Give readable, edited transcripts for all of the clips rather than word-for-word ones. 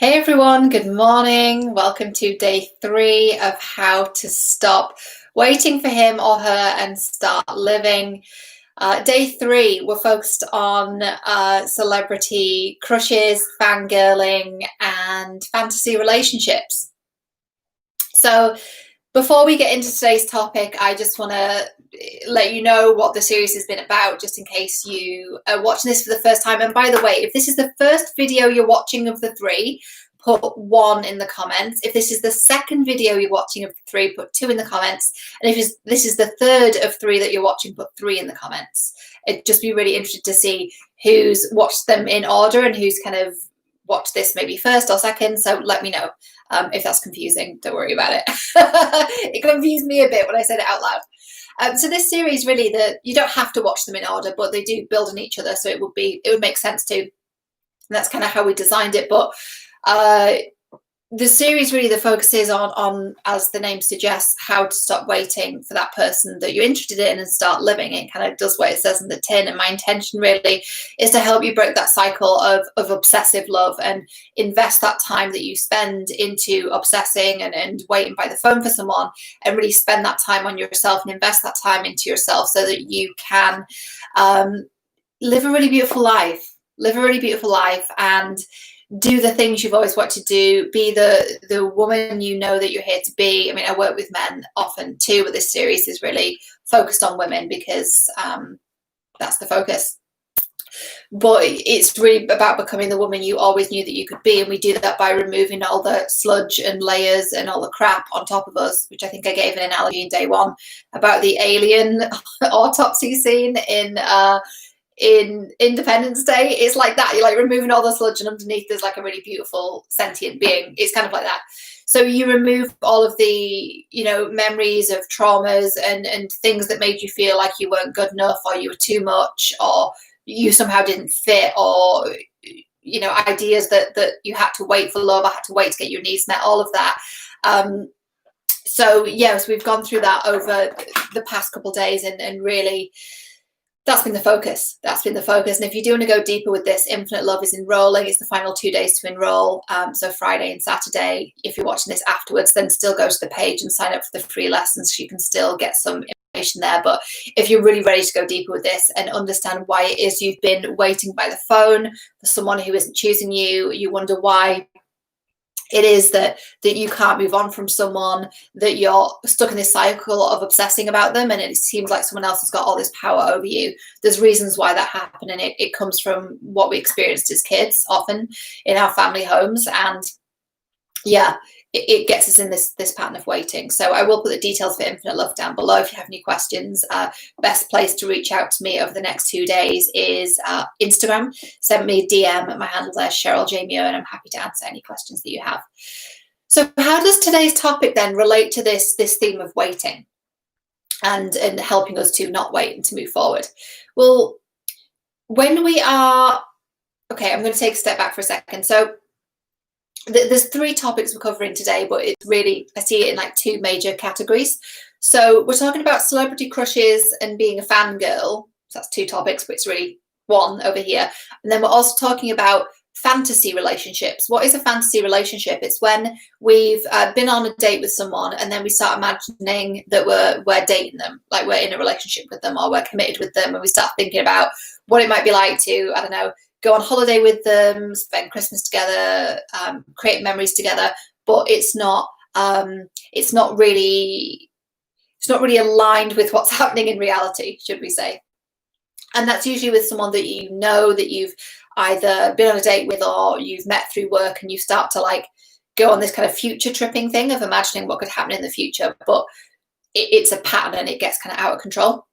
Hey everyone, good morning. Welcome to day 3 of how to stop waiting for him or her and start living. Day 3, we're focused on celebrity crushes, fangirling, and fantasy relationships. So before we get into today's topic, I just want to let you know what the series has been about, just in case you are watching this for the first time. And by the way, if this is the first video you're watching of the 3, put 1 in the comments. If this is the second video you're watching of the 3, put 2 in the comments. And if this is the third of 3 that you're watching, put 3 in the comments. It'd just be really interested to see who's watched them in order and who's kind of watched this maybe first or second. So let me know. If that's confusing, don't worry about it. It confused me a bit when I said it out loud. So this series, really, you don't have to watch them in order, but they do build on each other, so it would make sense to. And that's kind of how we designed it. But the series, really, the focus is on, as the name suggests, how to stop waiting for that person that you're interested in and start living. It kind of does what it says in the tin. And my intention really is to help you break that cycle of obsessive love and invest that time that you spend into obsessing and waiting by the phone for someone, and really spend that time on yourself and invest that time into yourself so that you can live a really beautiful life, and do the things you've always wanted to do, be the woman you know that you're here to be. I mean, I work with men often too, but this series is really focused on women because that's the focus. But it's really about becoming the woman you always knew that you could be, and we do that by removing all the sludge and layers and all the crap on top of us, which I think I gave an analogy in day 1 about the alien autopsy scene in Independence Day. It's like that. You're like removing all the sludge, and underneath there's like a really beautiful sentient being. It's kind of like that. So you remove all of the, memories of traumas and things that made you feel like you weren't good enough, or you were too much, or you somehow didn't fit, or ideas that you had to wait for love, I had to wait to get your needs met, all of that. So yes, we've gone through that over the past couple of days, and really that's been the focus. And if you do want to go deeper with this, Infinite Love is enrolling. It's the final 2 days to enroll. So Friday and Saturday. If you're watching this afterwards, then still go to the page and sign up for the free lessons. You can still get some information there. But if you're really ready to go deeper with this and understand why it is you've been waiting by the phone for someone who isn't choosing you, you wonder why it is that you can't move on from someone, that you're stuck in this cycle of obsessing about them, and it seems like someone else has got all this power over you. There's reasons why that happened, and it comes from what we experienced as kids, often in our family homes. And yeah, it gets us in this pattern of waiting. So I will put the details for Infinite Love down below if you have any questions. Best place to reach out to me over the next 2 days is Instagram. Send me a DM. My handle there, Cheryl Jamie, and I'm happy to answer any questions that you have. So how does today's topic then relate to this theme of waiting and helping us to not wait and to move forward? Well, when we are, okay, I'm going to take a step back for a second. So there's 3 topics we're covering today, but it's really, I see it in like 2 major categories. So we're talking about celebrity crushes and being a fangirl. So that's 2 topics, but it's really 1 over here. And then we're also talking about fantasy relationships. What is a fantasy relationship? It's when we've been on a date with someone, and then we start imagining that we're dating them, like we're in a relationship with them, or we're committed with them, and we start thinking about what it might be like to, I don't know, go on holiday with them, spend Christmas together, create memories together. But it's not really aligned with what's happening in reality, should we say. And that's usually with someone that you know, that you've either been on a date with or you've met through work, and you start to like go on this kind of future tripping thing of imagining what could happen in the future. But it's a pattern, and it gets kind of out of control.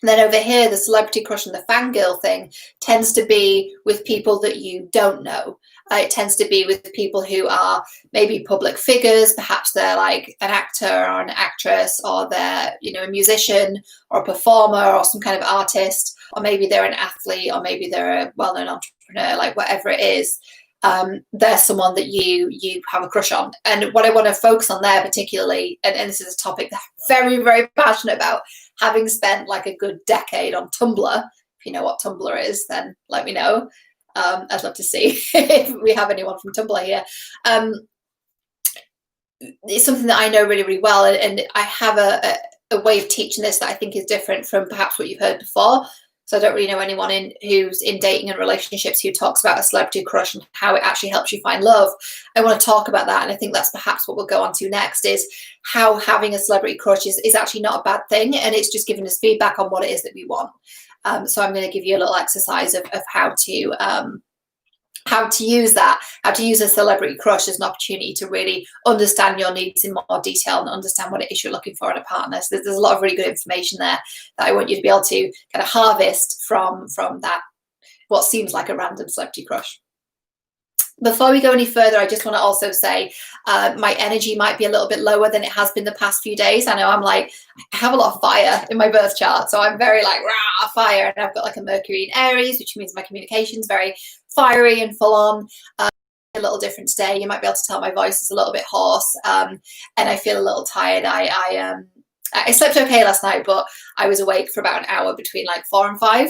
And then over here, the celebrity crush and the fangirl thing tends to be with people that you don't know. It tends to be with people who are maybe public figures. Perhaps they're like an actor or an actress, or they're, a musician or a performer or some kind of artist, or maybe they're an athlete, or maybe they're a well-known entrepreneur, like whatever it is. They're someone that you have a crush on. And what I want to focus on there particularly, and this is a topic that I'm very, very passionate about, having spent like a good decade on Tumblr. If you know what Tumblr is, then let me know. I'd love to see if we have anyone from Tumblr here. It's something that I know really, really well, and I have a way of teaching this that I think is different from perhaps what you've heard before. So I don't really know anyone who's in dating and relationships who talks about a celebrity crush and how it actually helps you find love. I want to talk about that, and I think that's perhaps what we'll go on to next, is how having a celebrity crush is actually not a bad thing, and it's just giving us feedback on what it is that we want. So I'm going to give you a little exercise of how to use that, how to use a celebrity crush as an opportunity to really understand your needs in more detail and understand what it is you're looking for in a partner. So there's a lot of really good information there that I want you to be able to kind of harvest from that, what seems like a random celebrity crush. Before we go any further, I just want to also say my energy might be a little bit lower than it has been the past few days. I know I have a lot of fire in my birth chart, so I'm very like rah, fire, and I've got like a Mercury in Aries, which means my communication's very fiery and full on. A little different today. You might be able to tell my voice is a little bit hoarse, and I feel a little tired. I slept okay last night, but I was awake for about an hour between like 4 and 5.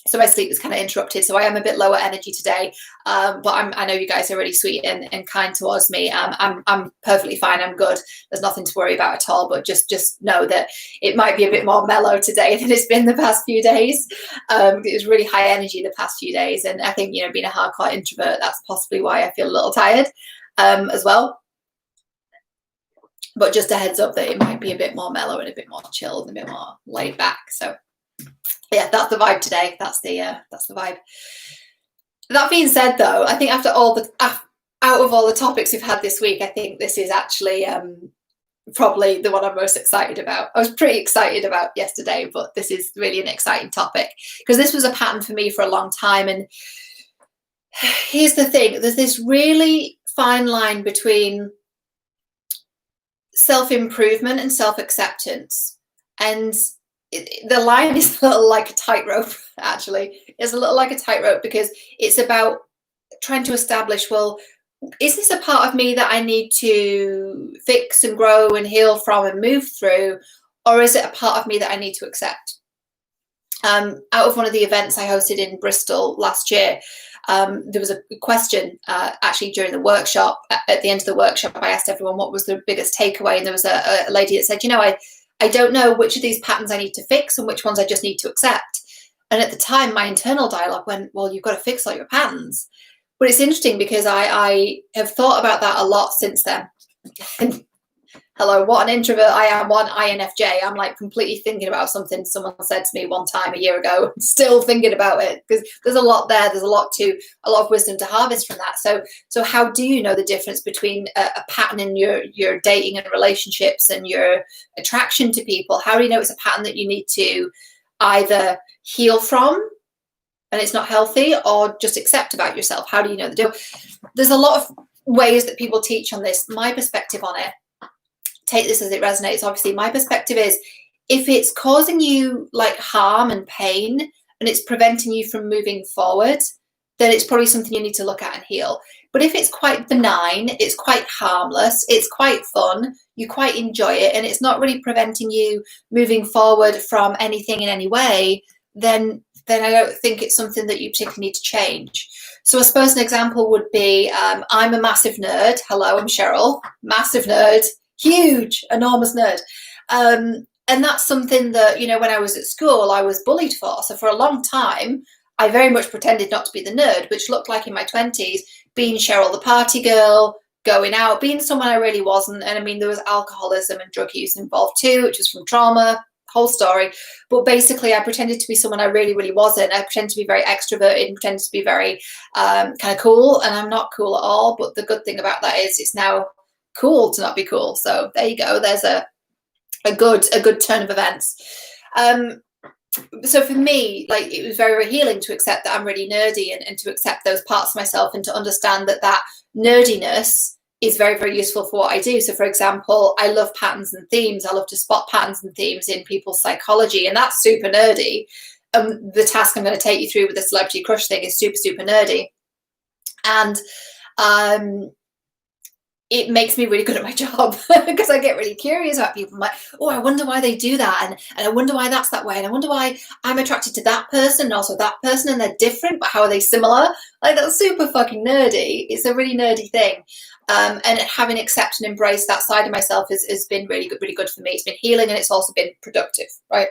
So my sleep was kind of interrupted. So I am a bit lower energy today, but I know you guys are really sweet and kind towards me. I'm perfectly fine. I'm good. There's nothing to worry about at all. But just know that it might be a bit more mellow today than it's been the past few days. It was really high energy the past few days, and I think, you know, being a hardcore introvert, that's possibly why I feel a little tired as well. But just a heads up that it might be a bit more mellow and a bit more chilled and a bit more laid back. So yeah, that's the vibe today. That's the vibe. That being said, though, I think out of all the topics we've had this week, I think this is actually probably the one I'm most excited about. I was pretty excited about yesterday, but this is really an exciting topic because this was a pattern for me for a long time. And here's the thing: there's this really fine line between self-improvement and self-acceptance, and the line is a little like a tightrope. Actually, it's a little like a tightrope because it's about trying to establish, well, is this a part of me that I need to fix and grow and heal from and move through, or is it a part of me that I need to accept? Out of one of the events I hosted in Bristol last year, there was a question actually during the workshop. At the end of the workshop, I asked everyone what was the biggest takeaway, and there was a lady that said, you know, I don't know which of these patterns I need to fix and which ones I just need to accept. And at the time, my internal dialogue went, well, you've got to fix all your patterns. But it's interesting because I have thought about that a lot since then. Hello, what an introvert I am, one INFJ. I'm like completely thinking about something someone said to me one time a year ago, still thinking about it, because there's a lot there. There's a lot of wisdom to harvest from that. So how do you know the difference between a pattern in your dating and relationships and your attraction to people? How do you know it's a pattern that you need to either heal from and it's not healthy, or just accept about yourself? How do you know the difference? There's a lot of ways that people teach on this. My perspective on it, take this as it resonates. Obviously, my perspective is if it's causing you like harm and pain and it's preventing you from moving forward, then it's probably something you need to look at and heal. But if it's quite benign, it's quite harmless, it's quite fun, you quite enjoy it, and it's not really preventing you moving forward from anything in any way, then I don't think it's something that you particularly need to change. So I suppose an example would be, I'm a massive nerd. Hello, I'm Cheryl. Massive nerd. Huge, enormous nerd. And that's something that, you know, when I was at school, I was bullied for. So for a long time, I very much pretended not to be the nerd, which looked like in my 20s, being Cheryl the party girl, going out, being someone I really wasn't. And I mean, there was alcoholism and drug use involved too, which was from trauma, whole story. But basically, I pretended to be someone I really, really wasn't. I pretended to be very extroverted and pretended to be very kind of cool. And I'm not cool at all. But the good thing about that is it's now cool to not be cool. So there you go. There's a good turn of events. So for me, like, it was very, very healing to accept that I'm really nerdy and to accept those parts of myself and to understand that nerdiness is very, very useful for what I do. So for example, I love patterns and themes. I love to spot patterns and themes in people's psychology, and that's super nerdy. The task I'm going to take you through with the celebrity crush thing is super, super nerdy. And it makes me really good at my job because I get really curious about people. I'm like, oh, I wonder why they do that, and I wonder why that's that way, and I wonder why I'm attracted to that person and also that person, and they're different, but how are they similar? Like, that's super fucking nerdy. It's a really nerdy thing. And having accepted and embraced that side of myself has been really good for me. It's been healing, and it's also been productive, right?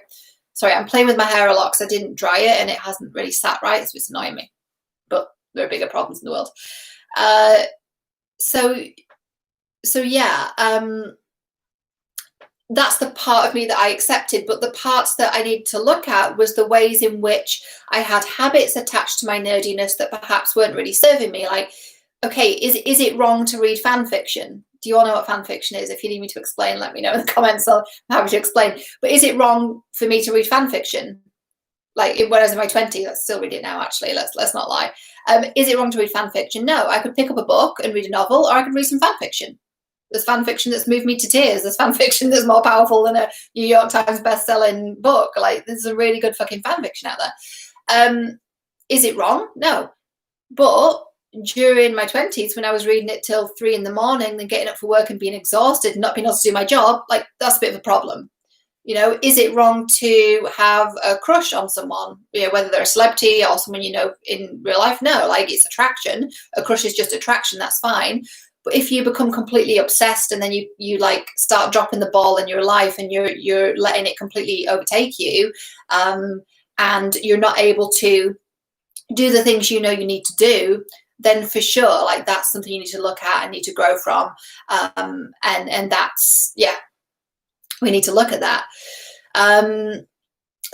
Sorry, I'm playing with my hair a lot because I didn't dry it and it hasn't really sat right, so it's annoying me. But there are bigger problems in the world. So yeah, that's the part of me that I accepted, but the parts that I need to look at was the ways in which I had habits attached to my nerdiness that perhaps weren't really serving me. Like, okay, is it wrong to read fan fiction? Do you all know what fan fiction is? If you need me to explain, let me know in the comments. I'm happy to explain. But is it wrong for me to read fan fiction? Like, when I was in my 20s, I still read it now, actually. Let's not lie. Is it wrong to read fan fiction? No, I could pick up a book and read a novel, or I could read some fan fiction. There's fan fiction that's moved me to tears. There's fan fiction that's more powerful than a New York Times best-selling book. Like, there's a really good fucking fan fiction out there. Is it wrong? No. But during my 20s, when I was reading it till 3 a.m, then getting up for work and being exhausted and not being able to do my job, like, that's a bit of a problem. You know, is it wrong to have a crush on someone, you know, whether they're a celebrity or someone you know in real life? No, like, it's attraction. A crush is just attraction. That's fine. But if you become completely obsessed and then you like start dropping the ball in your life and you're letting it completely overtake you, and you're not able to do the things you know you need to do, then for sure, like, that's something you need to look at and need to grow from. And that's, yeah, we need to look at that.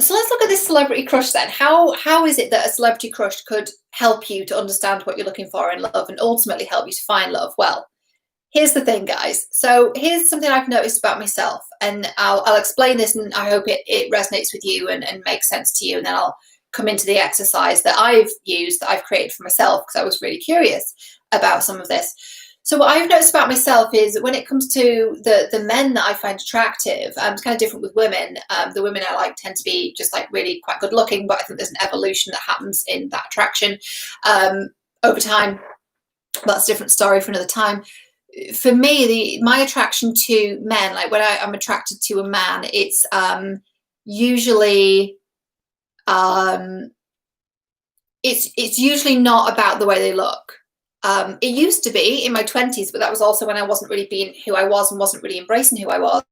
So let's look at this celebrity crush then. How is it that a celebrity crush could help you to understand what you're looking for in love and ultimately help you to find love? Well, here's the thing, guys. So here's something I've noticed about myself, and I'll explain this, and I hope it resonates with you and makes sense to you, and then I'll come into the exercise that I've used, that I've created for myself, because I was really curious about some of this. So what I've noticed about myself is when it comes to the men that I find attractive, it's kind of different with women. The women I like tend to be just like really quite good looking, but I think there's an evolution that happens in that attraction over time. But that's a different story for another time. For me, my attraction to men, like when I'm attracted to a man, it's usually it's usually not about the way they look. It used to be in my 20s, but that was also when I wasn't really being who I was and wasn't really embracing who I was.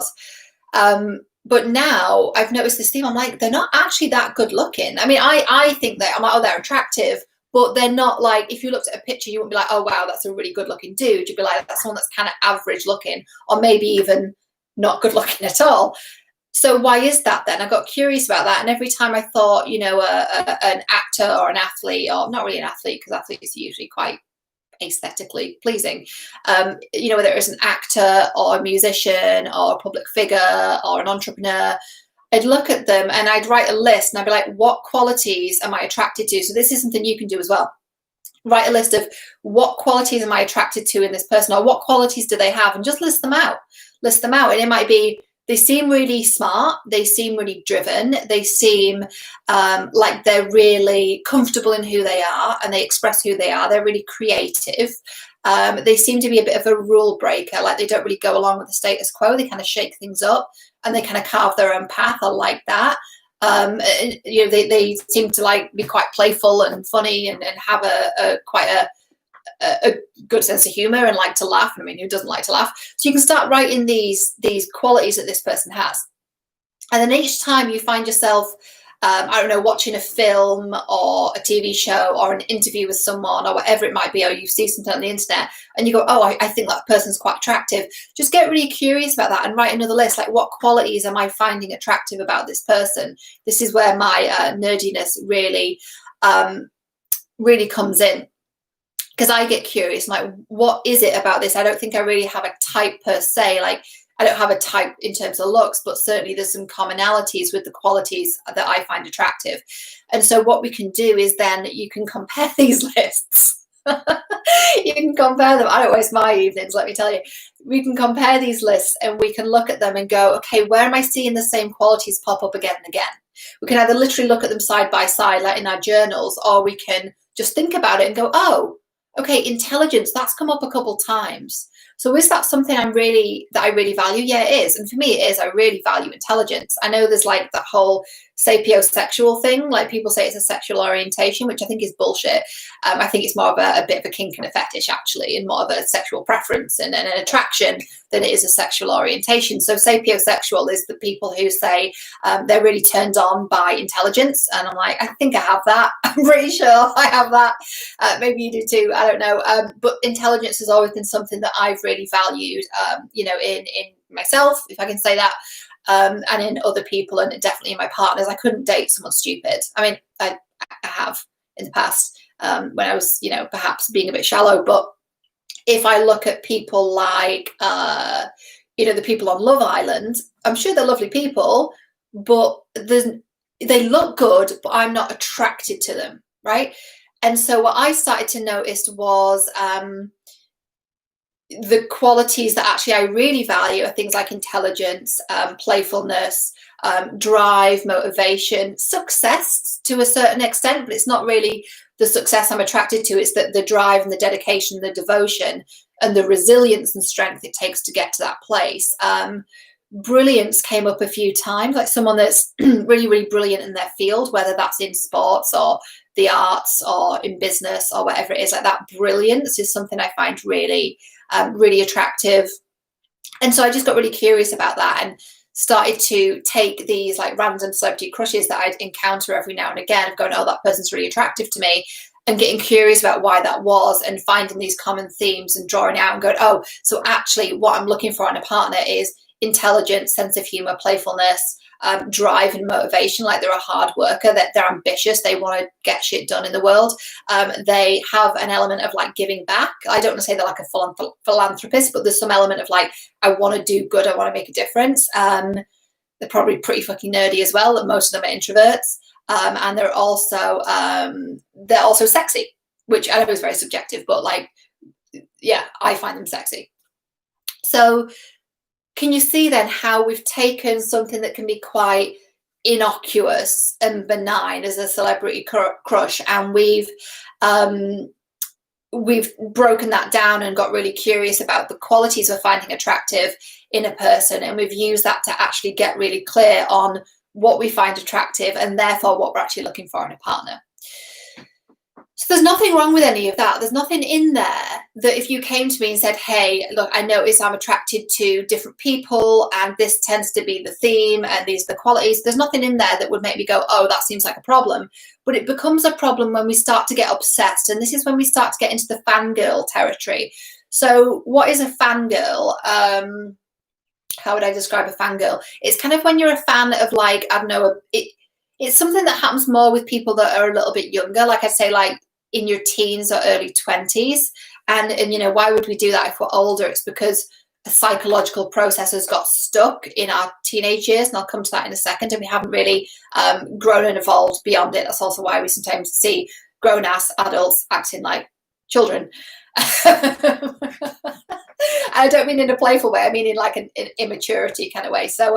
But now I've noticed this theme. I'm like, they're not actually that good looking. I mean, I think that I'm like, oh, they're attractive, but they're not like, if you looked at a picture, you wouldn't be like, oh, wow, that's a really good looking dude. You'd be like, that's someone that's kind of average looking, or maybe even not good looking at all. So why is that then? I got curious about that. And every time I thought, you know, an actor or an athlete, or not really an athlete, because athletes are usually quite aesthetically pleasing, you know, whether it's an actor or a musician or a public figure or an entrepreneur, I'd look at them and I'd write a list and I'd be like, what qualities am I attracted to? So this is something you can do as well. Write a list of what qualities am I attracted to in this person, or what qualities do they have, and just list them out. And it might be, they seem really smart, they seem really driven, they seem like they're really comfortable in who they are and they express who they are, they're really creative. They seem to be a bit of a rule breaker, like they don't really go along with the status quo, they kind of shake things up and they kind of carve their own path. I like that. You know, they seem to like be quite playful and funny and have quite a good sense of humor and like to laugh. I mean, who doesn't like to laugh? So you can start writing these qualities that this person has, and then each time you find yourself I don't know, watching a film or a TV show or an interview with someone or whatever it might be, or you see something on the internet and you go, oh, I think that person's quite attractive. Just get really curious about that and write another list, like, what qualities am I finding attractive about this person? This is where my nerdiness really really comes in, because I get curious, like, what is it about this? I don't think I really have a type per se. Like, I don't have a type in terms of looks, but certainly there's some commonalities with the qualities that I find attractive. And so what we can do is then you can compare these lists. You can compare them. I don't waste my evenings, let me tell you. We can compare these lists and we can look at them and go, okay, where am I seeing the same qualities pop up again and again? We can either literally look at them side by side, like in our journals, or we can just think about it and go, oh, okay, intelligence, that's come up a couple times. So is that something that I really value? Yeah, it is. And for me, it is. I really value intelligence. I know there's like that whole sapiosexual thing. Like people say it's a sexual orientation, which I think is bullshit. I think it's more of a bit of a kink and a fetish, actually, and more of a sexual preference and an attraction than it is a sexual orientation. So sapiosexual is the people who say they're really turned on by intelligence. And I'm like, I think I have that. I'm pretty sure I have that. Maybe you do too. I don't know. But intelligence has always been something that I've really valued, in myself, if I can say that. And in other people, and definitely in my partners. I couldn't date someone stupid. I mean, I have in the past when I was, perhaps being a bit shallow. But if I look at people like, the people on Love Island, I'm sure they're lovely people, but they look good, but I'm not attracted to them, right? And so what I started to notice was the qualities that actually I really value are things like intelligence, playfulness, drive, motivation, success to a certain extent, but it's not really the success I'm attracted to. It's the drive and the dedication, the devotion, and the resilience and strength it takes to get to that place. Brilliance came up a few times, like someone that's really, really brilliant in their field, whether that's in sports or the arts or in business or whatever it is. Like that brilliance is something I find really really attractive. And so I just got really curious about that and started to take these like random celebrity crushes that I'd encounter every now and again of going, oh, that person's really attractive to me, and getting curious about why that was and finding these common themes and drawing out and going, oh, so actually what I'm looking for in a partner is intelligence, sense of humor, playfulness, drive and motivation. Like they're a hard worker, that they're ambitious, they want to get shit done in the world. They have an element of like giving back. I don't want to say they're like a philanthropist, but there's some element of like, I want to do good, I want to make a difference. They're probably pretty fucking nerdy as well. Most of them are introverts, and they're also sexy, which I know is very subjective, but like, yeah, I find them sexy. So can you see then how we've taken something that can be quite innocuous and benign as a celebrity crush, and we've broken that down and got really curious about the qualities we're finding attractive in a person, and we've used that to actually get really clear on what we find attractive and therefore what we're actually looking for in a partner. So there's nothing wrong with any of that. There's nothing in there that if you came to me and said, hey, look, I notice I'm attracted to different people and this tends to be the theme and these are the qualities, there's nothing in there that would make me go, oh, that seems like a problem. But it becomes a problem when we start to get obsessed. And this is when we start to get into the fangirl territory. So what is a fangirl? How would I describe a fangirl? It's kind of when you're a fan of like, I don't know, it's something that happens more with people that are a little bit younger. Like I say, like in your teens or early 20s. And why would we do that if we're older? It's because a psychological process has got stuck in our teenage years, and I'll come to that in a second, and we haven't really grown and evolved beyond it. That's also why we sometimes see grown-ass adults acting like children. I don't mean in a playful way, I mean in like an immaturity kind of way. So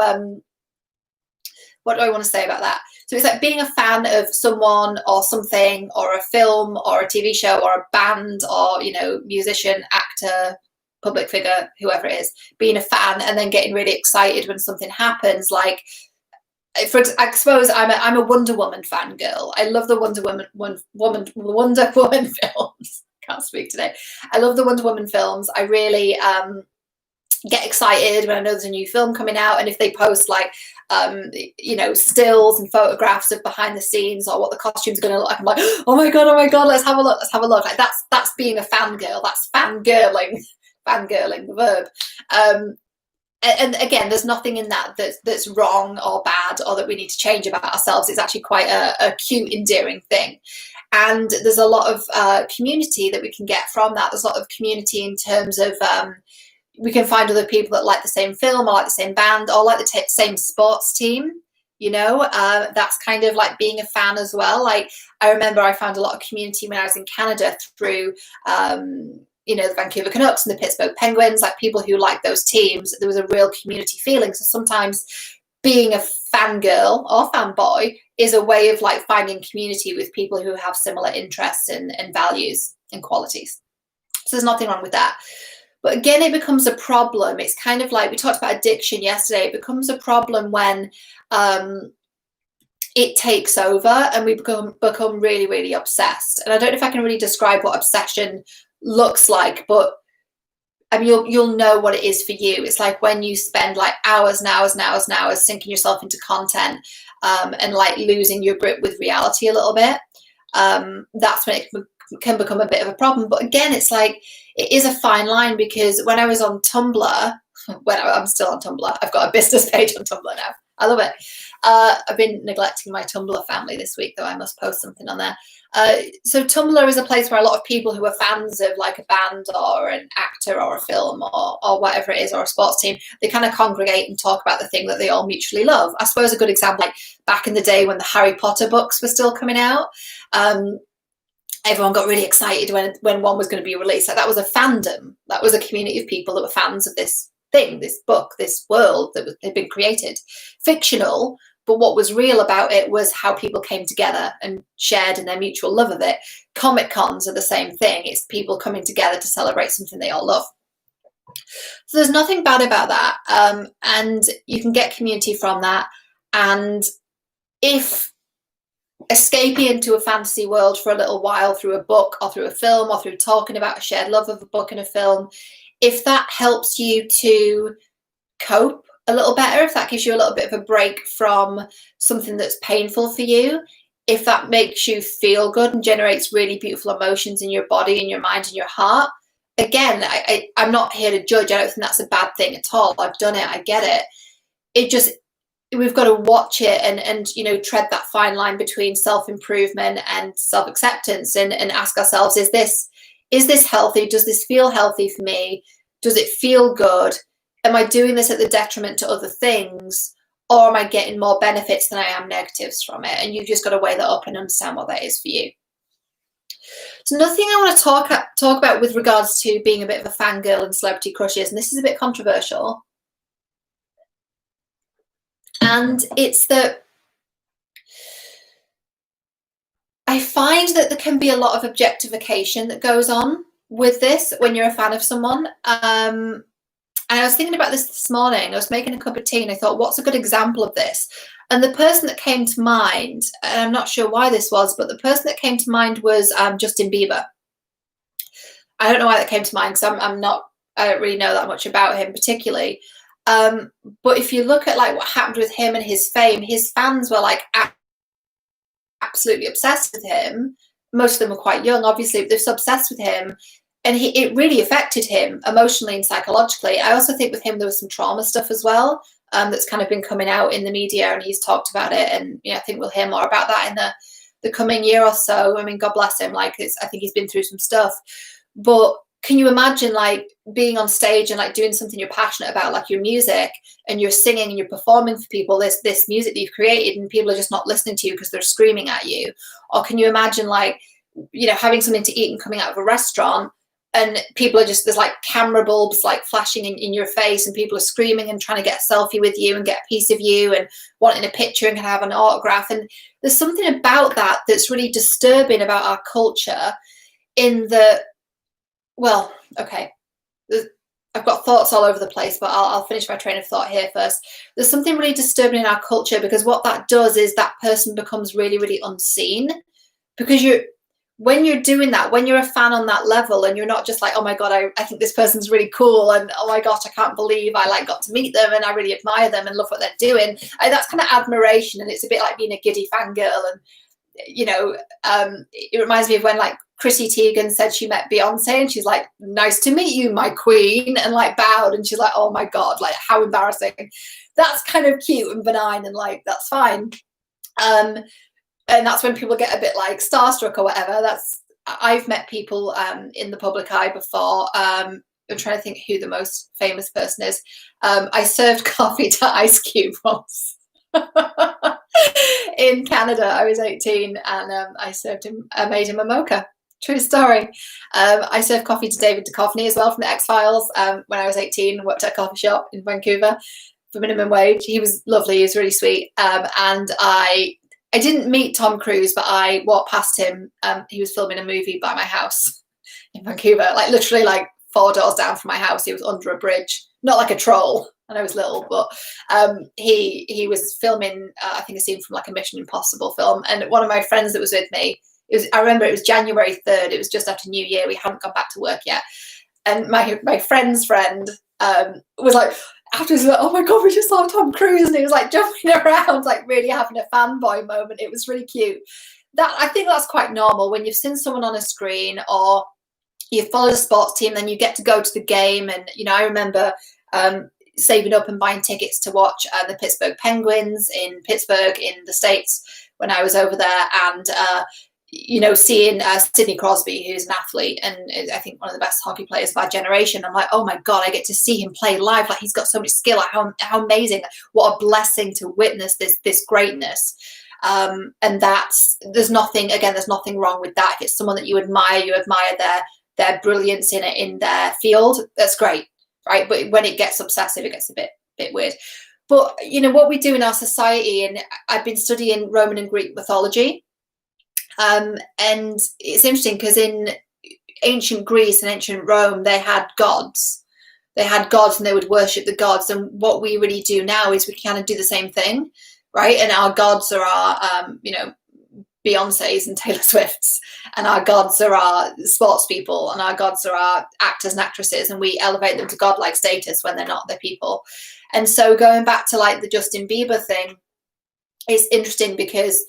what do I want to say about that? So it's like being a fan of someone or something or a film or a TV show or a band or, musician, actor, public figure, whoever it is, being a fan and then getting really excited when something happens. Like, I suppose I'm a Wonder Woman fangirl. I love the Wonder Woman films. Can't speak today. I love the Wonder Woman films. I really get excited when I know there's a new film coming out, and if they post like stills and photographs of behind the scenes or what the costumes are going to look like, I'm like, oh my god, let's have a look. Like that's being a fangirl. That's fangirling, the verb. And again, there's nothing in that that's wrong or bad or that we need to change about ourselves. It's actually quite a cute, endearing thing. And there's a lot of community that we can get from that. There's a lot of community in terms of we can find other people that like the same film or like the same band or like the same sports team. That's kind of like being a fan as well. Like I remember I found a lot of community when I was in Canada through the Vancouver Canucks and the Pittsburgh Penguins, like people who like those teams. There was a real community feeling. So sometimes being a fangirl or fanboy is a way of like finding community with people who have similar interests and values and qualities. So there's nothing wrong with that. But again, it becomes a problem. It's kind of like we talked about addiction yesterday. It becomes a problem when it takes over and we become really, really obsessed. And I don't know if I can really describe what obsession looks like, but I mean, you'll know what it is for you. It's like when you spend like hours and hours and hours and hours sinking yourself into content and like losing your grip with reality a little bit. That's when it can become a bit of a problem. But again, it's like it is a fine line, because when I was on Tumblr, when I'm still on Tumblr, I've got a business page on Tumblr now. I love it. I've been neglecting my Tumblr family this week, though. I must post something on there. So Tumblr is a place where a lot of people who are fans of like a band or an actor or a film or whatever it is, or a sports team, they kind of congregate and talk about the thing that they all mutually love. I suppose a good example, like back in the day when the Harry Potter books were still coming out, everyone got really excited when one was going to be released. Like that was a fandom. That was a community of people that were fans of this thing, this book, this world that had been created. Fictional, but what was real about it was how people came together and shared in their mutual love of it. Comic cons are the same thing. It's people coming together to celebrate something they all love. So there's nothing bad about that. And you can get community from that. And if escaping into a fantasy world for a little while through a book or through a film or through talking about a shared love of a book and a film, if that helps you to cope a little better, if that gives you a little bit of a break from something that's painful for you, if that makes you feel good and generates really beautiful emotions in your body and your mind and your heart, again, I'm not here to judge. I don't think that's a bad thing at all. I've done it. I get it. It just, we've got to watch it and you know, tread that fine line between self-improvement and self-acceptance and ask ourselves, is this healthy? Does this feel healthy for me? Does it feel good? Am I doing this at the detriment to other things, or am I getting more benefits than I am negatives from it? And you've just got to weigh that up and understand what that is for you. So another thing I want to talk about with regards to being a bit of a fangirl and celebrity crushes, and this is a bit controversial, and it's that I find that there can be a lot of objectification that goes on with this when you're a fan of someone. And I was thinking about this morning. I was making a cup of tea and I thought, what's a good example of this? And the person that came to mind, and I'm not sure why this was, but the person that came to mind was Justin Bieber. I don't know why that came to mind, because I don't really know that much about him particularly. But if you look at like what happened with him and his fame, his fans were like absolutely obsessed with him. Most of them were quite young, obviously, but they're so obsessed with him. And it really affected him emotionally and psychologically. I also think with him there was some trauma stuff as well that's kind of been coming out in the media, and he's talked about it. And you know, I think we'll hear more about that in the coming year or so. I mean, God bless him. Like, I think he's been through some stuff. But can you imagine like being on stage and like doing something you're passionate about, like your music, and you're singing and you're performing for people this music that you've created, and people are just not listening to you because they're screaming at you? Or can you imagine like, you know, having something to eat and coming out of a restaurant, and people are just, there's like camera bulbs like flashing in your face, and people are screaming and trying to get a selfie with you and get a piece of you and wanting a picture and can have an autograph. And there's something about that that's really disturbing about our culture, in the, well, okay, I've got thoughts all over the place, but I'll finish my train of thought here first. There's something really disturbing in our culture, because what that does is that person becomes really, really unseen, because when you're doing that, when you're a fan on that level, and you're not just like, oh my God, I think this person's really cool, and oh my gosh, I can't believe I like got to meet them and I really admire them and love what they're doing. That's kind of admiration, and it's a bit like being a giddy fangirl. And you know, it reminds me of when like Chrissy Teigen said she met Beyonce, and she's like, nice to meet you, my queen, and like bowed, and she's like, oh my God, like how embarrassing. That's kind of cute and benign, and like that's fine. And that's when people get a bit like starstruck or whatever. I've met people in the public eye before. I'm trying to think who the most famous person is. I served coffee to Ice Cube once in Canada. I was 18, and I made him a mocha. True story. I served coffee to David Duchovny as well from the X-Files when I was 18. Worked at a coffee shop in Vancouver for minimum wage. He was lovely. He was really sweet. And I didn't meet Tom Cruise, but I walked past him. He was filming a movie by my house in Vancouver, like literally like 4 doors down from my house. He was under a bridge, not like a troll. And I was little, but he was filming, I think, a scene from like a Mission Impossible film. And one of my friends that was with me, I remember it was January 3rd. It was just after New Year. We hadn't gone back to work yet. And my friend's friend was like, after, was like, oh my God, we just saw Tom Cruise. And he was like jumping around, like really having a fanboy moment. It was really cute. I think that's quite normal when you've seen someone on a screen, or you've followed a sports team, then you get to go to the game. And, you know, I remember saving up and buying tickets to watch the Pittsburgh Penguins in Pittsburgh in the States when I was over there, and you know, seeing Sidney Crosby, who's an athlete and I think one of the best hockey players of our generation. I'm like, oh my God, I get to see him play live. Like, he's got so much skill. Like, how amazing! What a blessing to witness this greatness. And there's nothing wrong with that. If it's someone that you admire their brilliance in their field, that's great. Right, but when it gets obsessive, it gets a bit weird. But you know what we do in our society, and I've been studying Roman and Greek mythology, and it's interesting because in ancient Greece and ancient Rome, they had gods. And they would worship the gods. And what we really do now is we kind of do the same thing, right? And our gods are our, you know, Beyonce's and Taylor Swift's, and our gods are our sports people, and our gods are our actors and actresses, and we elevate them to godlike status when they're not, they're people. And so going back to like the Justin Bieber thing, it's interesting because,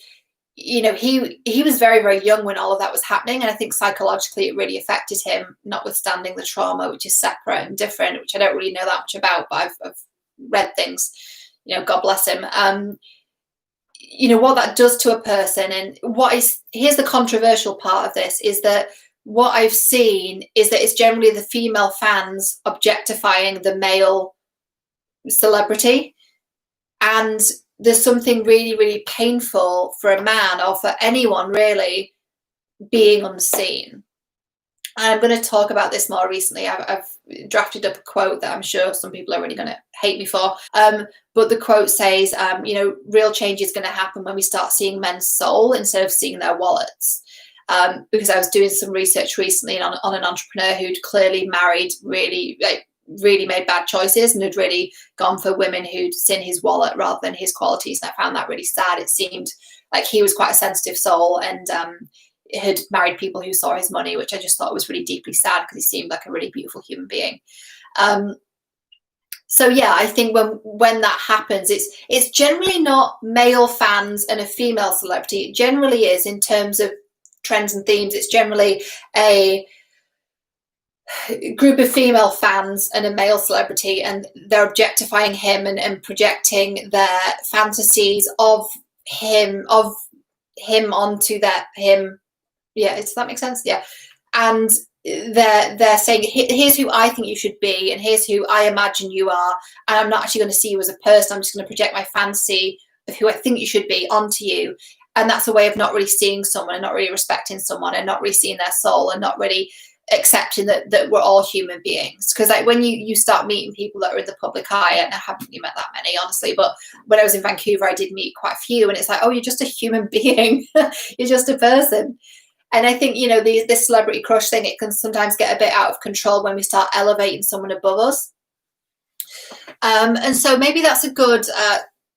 you know, he was very, very young when all of that was happening, and I think psychologically it really affected him, notwithstanding the trauma, which is separate and different, which I don't really know that much about, but I've read things, you know, God bless him. You know what that does to a person, and here's the controversial part of this, is that what I've seen is that it's generally the female fans objectifying the male celebrity, and there's something really, really painful for a man, or for anyone really, being unseen. And I'm going to talk about this more recently. I've drafted up a quote that I'm sure some people are really going to hate me for. But the quote says, you know, real change is going to happen when we start seeing men's soul instead of seeing their wallets. Because I was doing some research recently on an entrepreneur who'd clearly married really made bad choices, and had really gone for women who'd seen his wallet rather than his qualities. And I found that really sad. It seemed like he was quite a sensitive soul, and had married people who saw his money, which I just thought was really deeply sad, because he seemed like a really beautiful human being. So yeah, I think when that happens, it's generally not male fans and a female celebrity. It generally is, in terms of trends and themes, it's generally a group of female fans and a male celebrity, and they're objectifying him and projecting their fantasies of him onto him. Yeah, does that make sense? Yeah. And they're saying, here's who I think you should be, and here's who I imagine you are, and I'm not actually going to see you as a person. I'm just going to project my fantasy of who I think you should be onto you. And that's a way of not really seeing someone, and not really respecting someone, and not really seeing their soul, and not really accepting that we're all human beings. Because like when you start meeting people that are in the public eye, and I haven't really met that many, honestly, but when I was in Vancouver, I did meet quite a few, and it's like, oh, you're just a human being. You're just a person. And I think, you know, this celebrity crush thing, it can sometimes get a bit out of control when we start elevating someone above us. And so maybe that's a good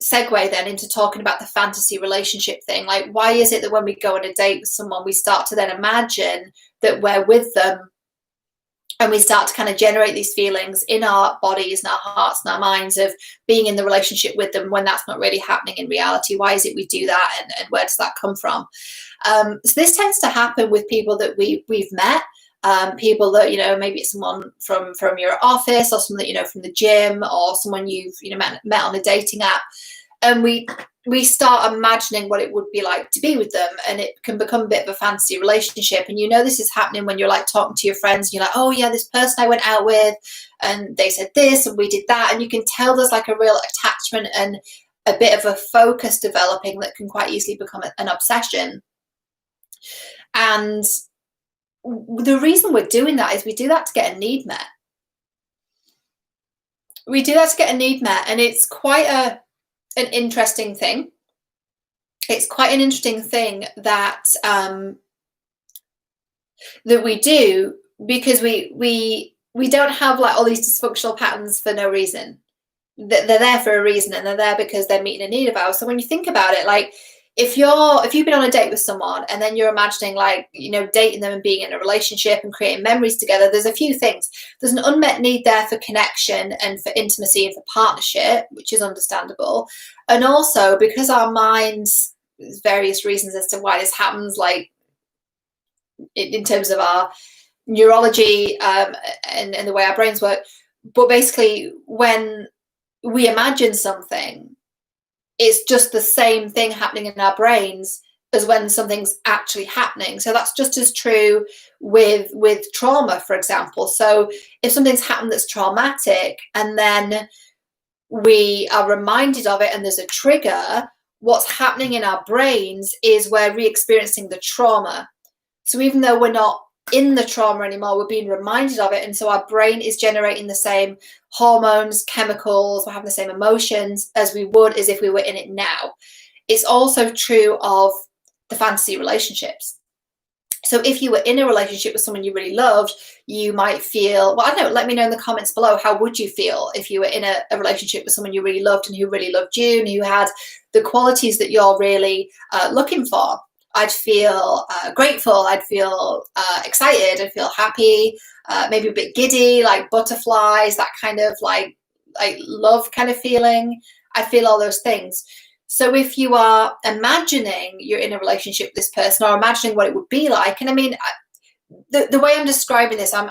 segue then into talking about the fantasy relationship thing. Like, why is it that when we go on a date with someone, we start to then imagine that we're with them, and we start to kind of generate these feelings in our bodies and our hearts and our minds of being in the relationship with them, when that's not really happening in reality? Why is it we do that, and where does that come from? So this tends to happen with people that we've met, people that, you know, maybe it's someone from your office, or someone that, you know, from the gym, or someone you've, you know, met on a dating app, and we start imagining what it would be like to be with them, and it can become a bit of a fantasy relationship. And you know this is happening when you're like talking to your friends, and you're like, oh yeah, this person I went out with, and they said this and we did that, and you can tell there's like a real attachment and a bit of a focus developing that can quite easily become an obsession. And the reason we're doing that is we do that to get a need met. We do that to get a need met, and it's quite an interesting thing. It's quite an interesting thing that we do, because we we don't have like all these dysfunctional patterns for no reason. They're there for a reason, and they're there because they're meeting a need of ours. So when you think about it, like if you've been on a date with someone and then you're imagining like, you know, dating them and being in a relationship and creating memories together, there's a few things. There's an unmet need there for connection and for intimacy and for partnership, which is understandable. And also because our minds, there's various reasons as to why this happens, like in terms of our neurology and the way our brains work. But basically, when we imagine something, it's just the same thing happening in our brains as when something's actually happening. So that's just as true with trauma, for example. So if something's happened that's traumatic and then we are reminded of it and there's a trigger, what's happening in our brains is we're re-experiencing the trauma. So even though we're not in the trauma anymore, we're being reminded of it, and so our brain is generating the same hormones, chemicals, we're having the same emotions as we would as if we were in it now. It's also true of the fantasy relationships. So if you were in a relationship with someone you really loved, you might feel, well, I don't know, let me know in the comments below, how would you feel if you were in a relationship with someone you really loved and who really loved you and who had the qualities that you're really looking for? I'd feel grateful, I'd feel excited, I'd feel happy, maybe a bit giddy, like butterflies, that kind of like love kind of feeling. I feel all those things. So if you are imagining you're in a relationship with this person or imagining what it would be like, and I mean, the way I'm describing this, I'm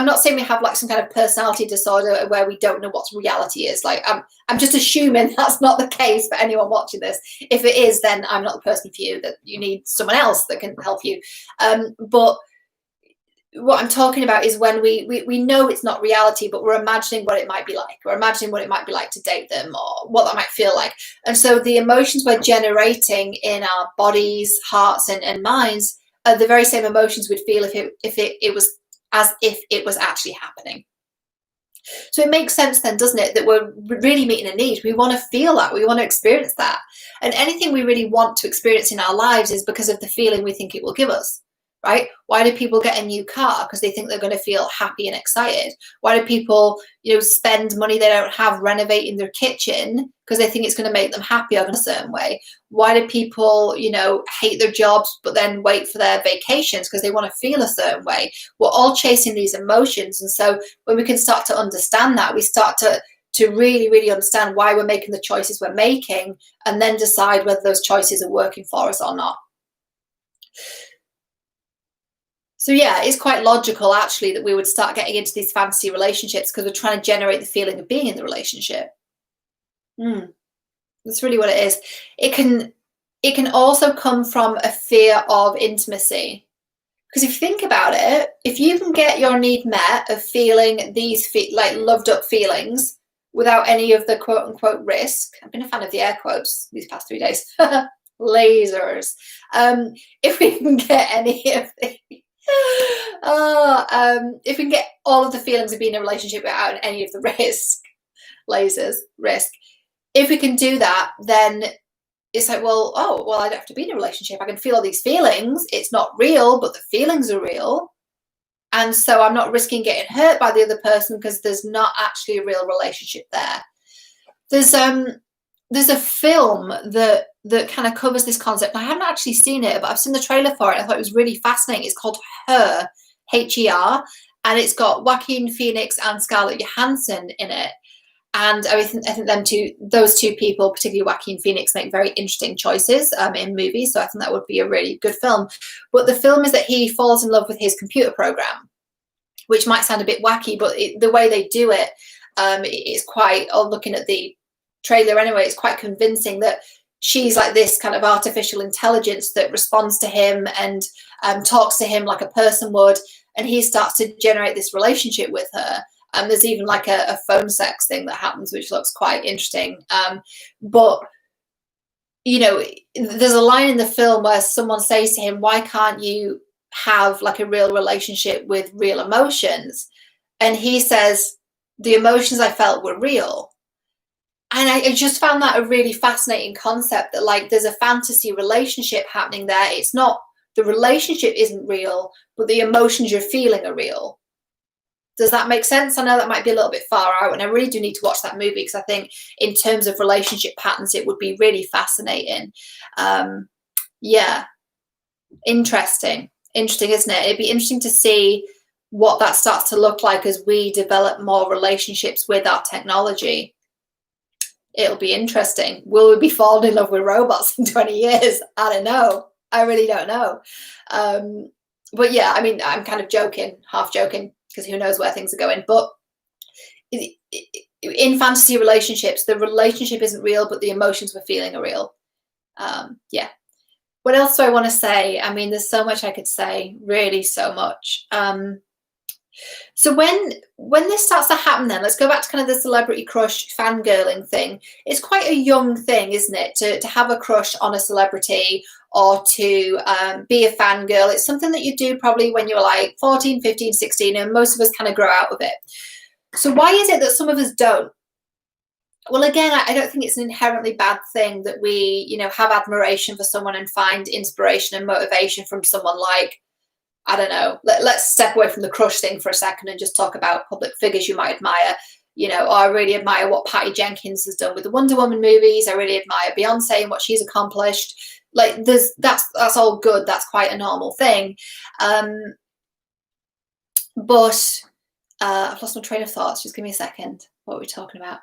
not saying we have like some kind of personality disorder where we don't know what reality is. Like I'm just assuming that's not the case for anyone watching this. If it is, then I'm not the person for you, that you need someone else that can help you. But what I'm talking about is when we know it's not reality, but we're imagining what it might be like. We're imagining what it might be like to date them or what that might feel like. And so the emotions we're generating in our bodies, hearts, and minds are the very same emotions we'd feel if it was as if it was actually happening. So it makes sense then, doesn't it, that we're really meeting a need. We want to feel that, we want to experience that. And anything we really want to experience in our lives is because of the feeling we think it will give us, right? Why do people get a new car? Because they think they're going to feel happy and excited. Why do people, spend money they don't have renovating their kitchen? Because they think it's going to make them happier in a certain way. Why do people, hate their jobs but then wait for their vacations? Because they want to feel a certain way. We're all chasing these emotions. And so when we can start to understand that, we start to really, really understand why we're making the choices we're making, and then decide whether those choices are working for us or not. So yeah, it's quite logical actually that we would start getting into these fantasy relationships because we're trying to generate the feeling of being in the relationship. That's really what it is. It can also come from a fear of intimacy. Because if you think about it, if you can get your need met of feeling these like loved up feelings without any of the quote unquote risk, I've been a fan of the air quotes these past 3 days, lasers. If we can get any of the if we can get all of the feelings of being in a relationship without any of the risk, if we can do that, then it's like, well, I don't have to be in a relationship. I can feel all these feelings. It's not real, but the feelings are real. And so I'm not risking getting hurt by the other person because there's not actually a real relationship there. There's a film that kind of covers this concept. I haven't actually seen it, but I've seen the trailer for it. I thought it was really fascinating. It's called Her, H-E-R, and it's got Joaquin Phoenix and Scarlett Johansson in it. And I think those two people, particularly Joaquin Phoenix, make very interesting choices in movies. So I think that would be a really good film. But the film is that he falls in love with his computer program, which might sound a bit wacky, but the way they do it is quite, looking at the trailer anyway, it's quite convincing that she's like this kind of artificial intelligence that responds to him and talks to him like a person would, and he starts to generate this relationship with her. There's even like a phone sex thing that happens, which looks quite interesting. But there's a line in the film where someone says to him, why can't you have like a real relationship with real emotions? And he says, the emotions I felt were real. And I just found that a really fascinating concept, that like there's a fantasy relationship happening there. It's not, the relationship isn't real, but the emotions you're feeling are real. Does that make sense? I know that might be a little bit far out, and I really do need to watch that movie because I think in terms of relationship patterns, it would be really fascinating. Yeah, interesting, isn't it? It'd be interesting to see what that starts to look like as we develop more relationships with our technology. It'll be interesting. Will we be falling in love with robots in 20 years? I don't know. I really don't know. But yeah, I mean, I'm kind of joking, half joking, because who knows where things are going. But in fantasy relationships, the relationship isn't real, but the emotions we're feeling are real. Yeah. What else do I want to say? I mean, there's so much I could say, really so much. So when this starts to happen, then let's go back to kind of the celebrity crush fangirling thing. It's quite a young thing, isn't it, to have a crush on a celebrity or to be a fangirl. It's something that you do probably when you're like 14, 15, 16, and most of us kind of grow out of it. So why is it that some of us don't? Well, again, I don't think it's an inherently bad thing that we, you know, have admiration for someone and find inspiration and motivation from someone like, I don't know, let's step away from the crush thing for a second and just talk about public figures you might admire. You know, I really admire what Patty Jenkins has done with the Wonder Woman movies. I really admire Beyonce and what she's accomplished. Like, that's all good. That's quite a normal thing. But I've lost my train of thoughts. Just give me a second. What were we talking about?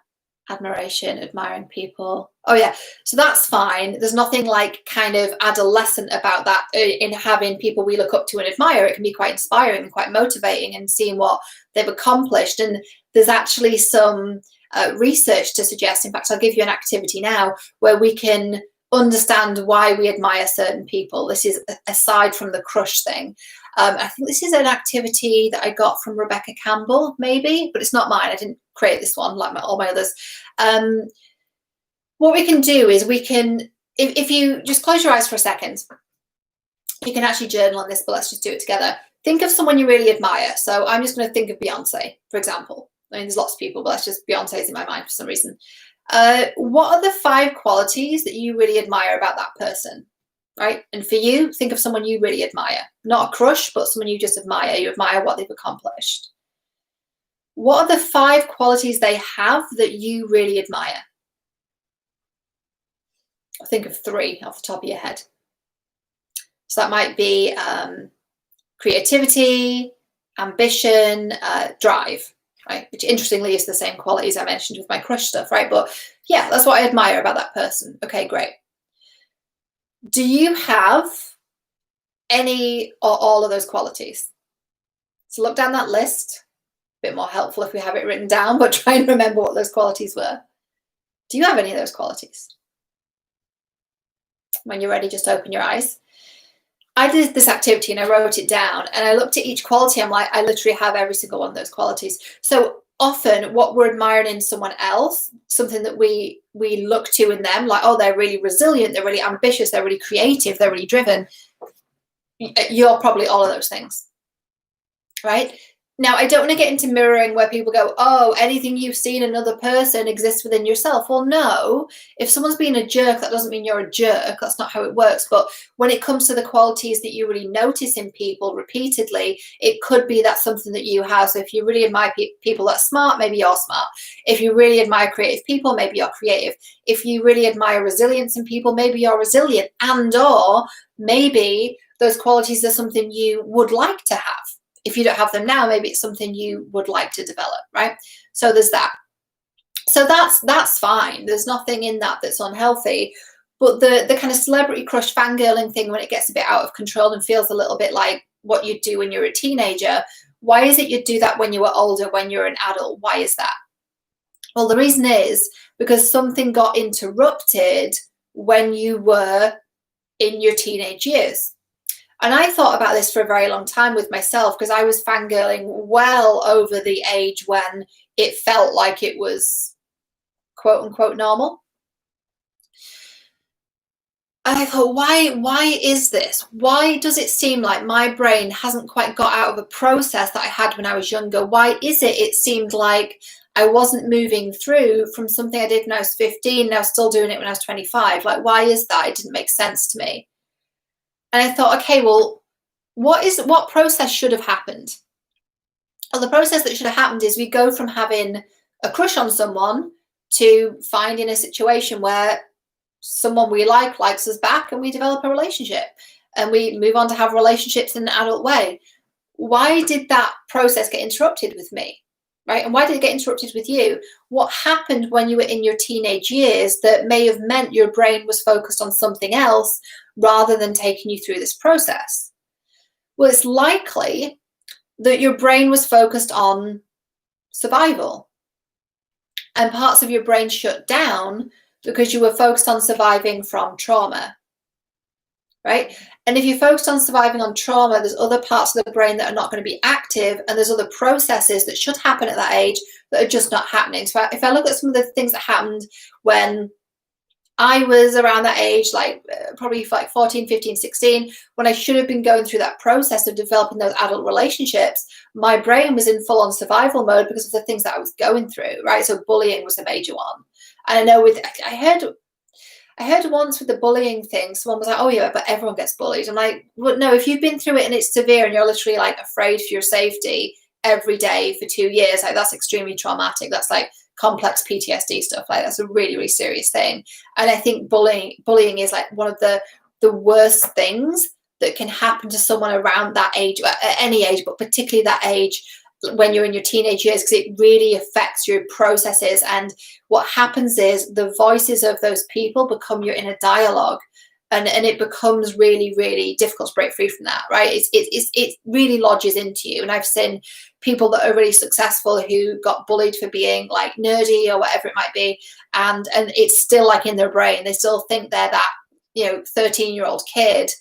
Admiration, admiring people. Oh yeah, so that's fine. There's nothing like kind of adolescent about that in having people we look up to and admire. It can be quite inspiring and quite motivating, and seeing what they've accomplished. And there's actually some research to suggest, in fact, I'll give you an activity now where we can understand why we admire certain people. This is aside from the crush thing. I think this is an activity that I got from Rebecca Campbell, maybe, but it's not mine. I didn't create this one like all my others. What we can do is we can, if you just close your eyes for a second, you can actually journal on this, but let's just do it together. Think of someone you really admire. So I'm just going to think of Beyonce, for example. I mean, there's lots of people, but that's just Beyonce's in my mind for some reason. What are the 5 qualities that you really admire about that person? Right? And for you, think of someone you really admire. Not a crush, but someone you just admire. You admire what they've accomplished. What are the 5 qualities they have that you really admire? Think of 3 off the top of your head. So that might be creativity, ambition, drive, right? Which interestingly is the same qualities I mentioned with my crush stuff, right? But yeah, that's what I admire about that person. Okay, great. Do you have any or all of those qualities? So look down that list. A bit more helpful if we have it written down, but try and remember what those qualities were. Do you have any of those qualities? When you're ready, just open your eyes. I did this activity and I wrote it down, and I looked at each quality. I'm like, I literally have every single one of those qualities. So often what we're admiring in someone else, something that we look to in them, like, oh, they're really resilient, they're really ambitious, they're really creative, they're really driven. You're probably all of those things, right? Now, I don't want to get into mirroring where people go, oh, anything you've seen another person exists within yourself. Well, no, if someone's being a jerk, that doesn't mean you're a jerk. That's not how it works. But when it comes to the qualities that you really notice in people repeatedly, it could be that's something that you have. So if you really admire people that are smart, maybe you're smart. If you really admire creative people, maybe you're creative. If you really admire resilience in people, maybe you're resilient. And or maybe those qualities are something you would like to have. If you don't have them now, maybe it's something you would like to develop, right? So there's that. So that's fine. There's nothing in that that's unhealthy. But the kind of celebrity crush fangirling thing, when it gets a bit out of control and feels a little bit like what you do when you're a teenager, why is it you do that when you were older, when you're an adult? Why is that? Well, the reason is because something got interrupted when you were in your teenage years. And I thought about this for a very long time with myself, because I was fangirling well over the age when it felt like it was quote unquote normal. And I thought, why is this? Why does it seem like my brain hasn't quite got out of a process that I had when I was younger? Why is it? It seemed like I wasn't moving through from something I did when I was 15, and I was still doing it when I was 25. Like, why is that? It didn't make sense to me. And I thought, okay, well, what process should have happened? the process that should have happened is we go from having a crush on someone to finding a situation where someone we likes us back, and we develop a relationship, and we move on to have relationships in an adult way. Why did that process get interrupted with me? Right? And why did it get interrupted with you? What happened when you were in your teenage years that may have meant your brain was focused on something else rather than taking you through this process? Well, it's likely that your brain was focused on survival, and parts of your brain shut down because you were focused on surviving from trauma, right? And if you're focused on surviving on trauma, there's other parts of the brain that are not going to be active, and there's other processes that should happen at that age that are just not happening. So if I look at some of the things that happened when I was around that age, like probably like 14, 15, 16, when I should have been going through that process of developing those adult relationships, my brain was in full-on survival mode because of the things that I was going through, right? So bullying was a major one. And I know I heard once with the bullying thing, someone was like, oh yeah, but everyone gets bullied. I'm like, well, no, if you've been through it and it's severe and you're literally like afraid for your safety every day for 2 years, like that's extremely traumatic. That's like complex PTSD stuff. Like that's a really, really serious thing. And I think bullying is like one of the worst things that can happen to someone around that age, at any age, but particularly that age when you're in your teenage years, because it really affects your processes. And what happens is the voices of those people become your inner dialogue, and it becomes really, really difficult to break free from that, right? It really lodges into you. And I've seen people that are really successful who got bullied for being like nerdy or whatever it might be, and it's still like in their brain. They still think they're that 13-year-old kid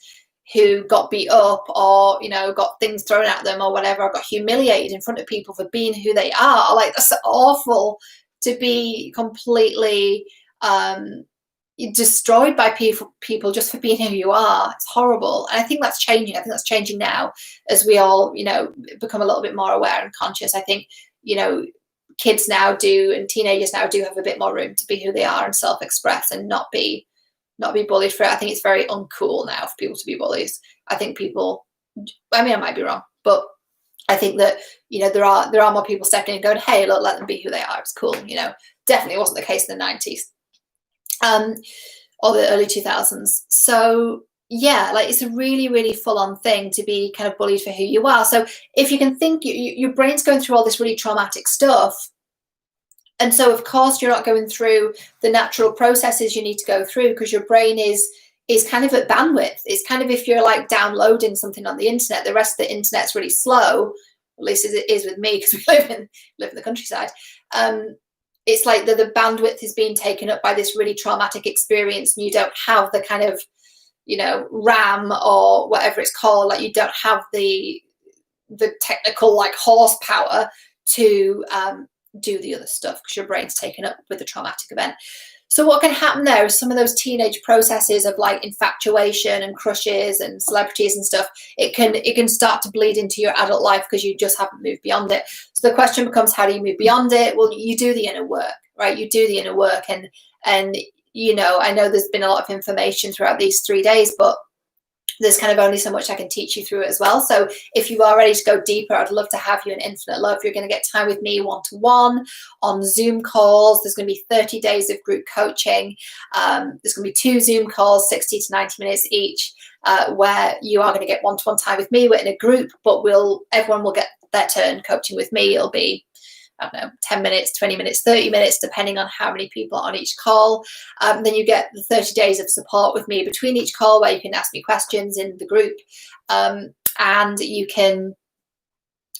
who got beat up, or got things thrown at them or whatever, or got humiliated in front of people for being who they are. Like that's awful, to be completely destroyed by people just for being who you are. It's horrible. And I think that's changing. I think that's changing now as we all become a little bit more aware and conscious. I think kids now do, and teenagers now do, have a bit more room to be who they are and self-express and not be bullied for it. I think it's very uncool now for people to be bullies. I think I might be wrong, but I think that there are more people stepping in and going, hey, look, let them be who they are. It's cool. Definitely wasn't the case in the 90s or the early 2000s. So yeah, like it's a really, really full-on thing to be kind of bullied for who you are. So if you can think, your brain's going through all this really traumatic stuff. And so, of course, you're not going through the natural processes you need to go through, because your brain is kind of at bandwidth. It's kind of, if you're like downloading something on the internet, the rest of the internet's really slow, at least as it is with me, because we live in the countryside. It's like the bandwidth is being taken up by this really traumatic experience, and you don't have the kind of, RAM or whatever it's called. Like you don't have the technical like horsepower to do the other stuff, because your brain's taken up with the traumatic event. So what can happen there is some of those teenage processes of like infatuation and crushes and celebrities and stuff, it can start to bleed into your adult life because you just haven't moved beyond it. So the question becomes, how do you move beyond it? Well, you do the inner work, right? You do the inner work, and I know there's been a lot of information throughout these 3 days, but there's kind of only so much I can teach you through it as well. So if you are ready to go deeper, I'd love to have you in Infinite Love. You're going to get time with me one-to-one on Zoom calls. There's going to be 30 days of group coaching. There's going to be 2 Zoom calls, 60 to 90 minutes each, where you are going to get one-to-one time with me. We're in a group, but everyone will get their turn coaching with me. It'll be, I don't know, 10 minutes, 20 minutes, 30 minutes, depending on how many people are on each call. Then you get the 30 days of support with me between each call, where you can ask me questions in the group. And you can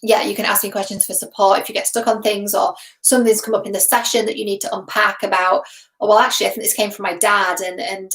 ask me questions for support if you get stuck on things, or something's come up in the session that you need to unpack about, oh, well, actually, I think this came from my dad, and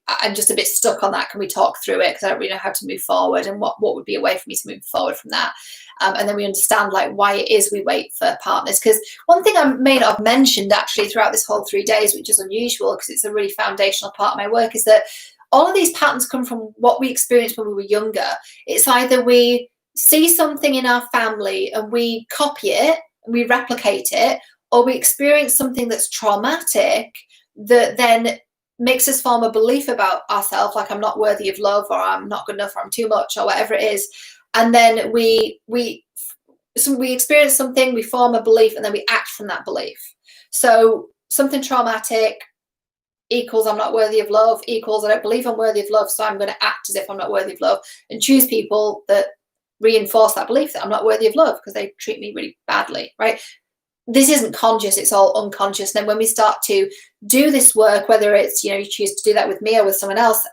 I'm just a bit stuck on that. Can we talk through it? Because I don't really know how to move forward, and what would be a way for me to move forward from that. And then we understand like why it is we wait for partners. Because one thing I may not have mentioned actually throughout this whole 3 days, which is unusual because it's a really foundational part of my work, is that all of these patterns come from what we experienced when we were younger. It's either we see something in our family and we copy it and we replicate it, or we experience something that's traumatic that then makes us form a belief about ourselves, like I'm not worthy of love, or I'm not good enough, or I'm too much, or whatever it is. And then we we experience something, we form a belief, and then we act from that belief. So something traumatic equals I'm not worthy of love, equals I don't believe I'm worthy of love, so I'm going to act as if I'm not worthy of love and choose people that reinforce that belief that I'm not worthy of love because they treat me really badly, right? This isn't conscious, it's all unconscious. And then when we start to do this work, whether it's, you choose to do that with me or with someone else,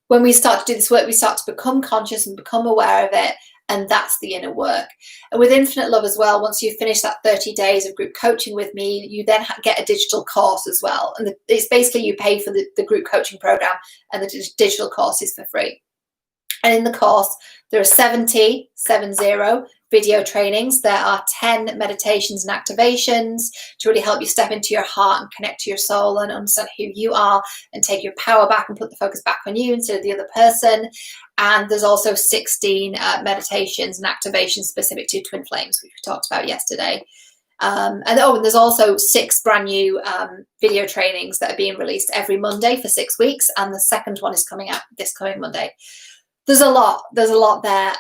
when we start to do this work, we start to become conscious and become aware of it. And that's the inner work. And with Infinite Love as well, once you finish that 30 days of group coaching with me, you then get a digital course as well. And it's basically you pay for the group coaching program, and the digital course is for free. And in the course, there are 70 video trainings. There are 10 meditations and activations to really help you step into your heart and connect to your soul and understand who you are and take your power back and put the focus back on you instead of the other person. And there's also 16 meditations and activations specific to twin flames, which we talked about yesterday. And there's also 6 brand new video trainings that are being released every Monday for 6 weeks. And the second one is coming out this coming Monday. There's a lot there.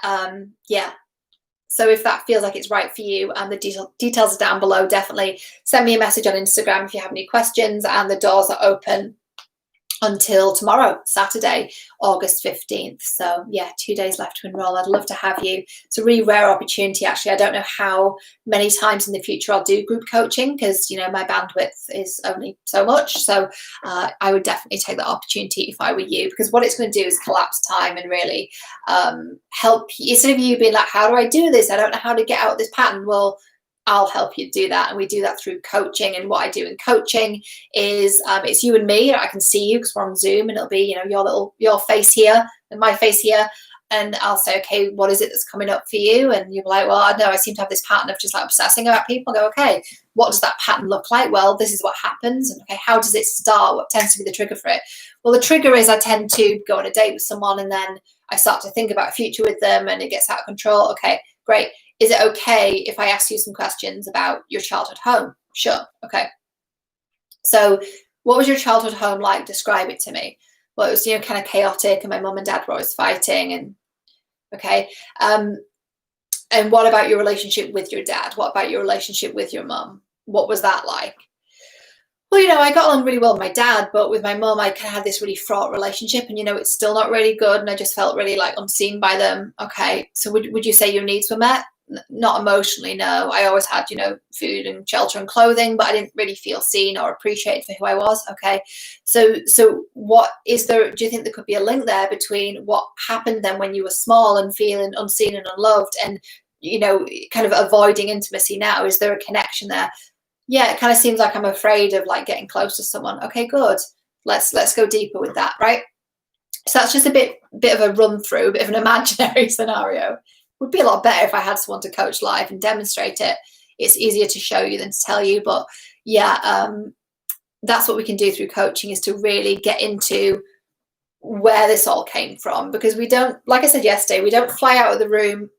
Yeah. So if that feels like it's right for you, the details are down below. Definitely send me a message on Instagram if you have any questions, and the doors are open until tomorrow, Saturday, August 15th. So yeah, 2 days left to enroll. I'd love to have you. It's a really rare opportunity, actually. I don't know how many times in the future I'll do group coaching because, my bandwidth is only so much. So I would definitely take that opportunity if I were you, because what it's going to do is collapse time and really help you. Instead of you being like, how do I do this? I don't know how to get out of this pattern. Well, I'll help you do that. And we do that through coaching. And what I do in coaching is it's you and me. I can see you because we're on Zoom, and it'll be, your face here and my face here. And I'll say, okay, what is it that's coming up for you? And you'll be like, well, I know I seem to have this pattern of just like obsessing about people. I go, okay, what does that pattern look like? Well, this is what happens. And okay, how does it start? What tends to be the trigger for it? Well, the trigger is I tend to go on a date with someone, and then I start to think about a future with them, and it gets out of control. Okay, great. Is it okay if I ask you some questions about your childhood home? Sure. Okay. So what was your childhood home like? Describe it to me. Well, it was, kind of chaotic, and my mum and dad were always fighting. And okay. And what about your relationship with your dad? What about your relationship with your mum? What was that like? Well, I got on really well with my dad, but with my mum, I kind of had this really fraught relationship, and, it's still not really good. And I just felt really like unseen by them. Okay. So would you say your needs were met? Not emotionally, no. I always had, food and shelter and clothing, but I didn't really feel seen or appreciated for who I was. Okay. So what is there? Do you think there could be a link there between what happened then when you were small and feeling unseen and unloved and, kind of avoiding intimacy now? Is there a connection there? Yeah, it kind of seems like I'm afraid of like getting close to someone. Okay, good. Let's go deeper with that, right? So that's just a bit of a run through, a bit of an imaginary scenario. Would be a lot better if I had someone to coach live and demonstrate it. It's easier to show you than to tell you. But yeah, that's what we can do through coaching, is to really get into where this all came from. Because we don't, like I said yesterday, we don't fly out of the room.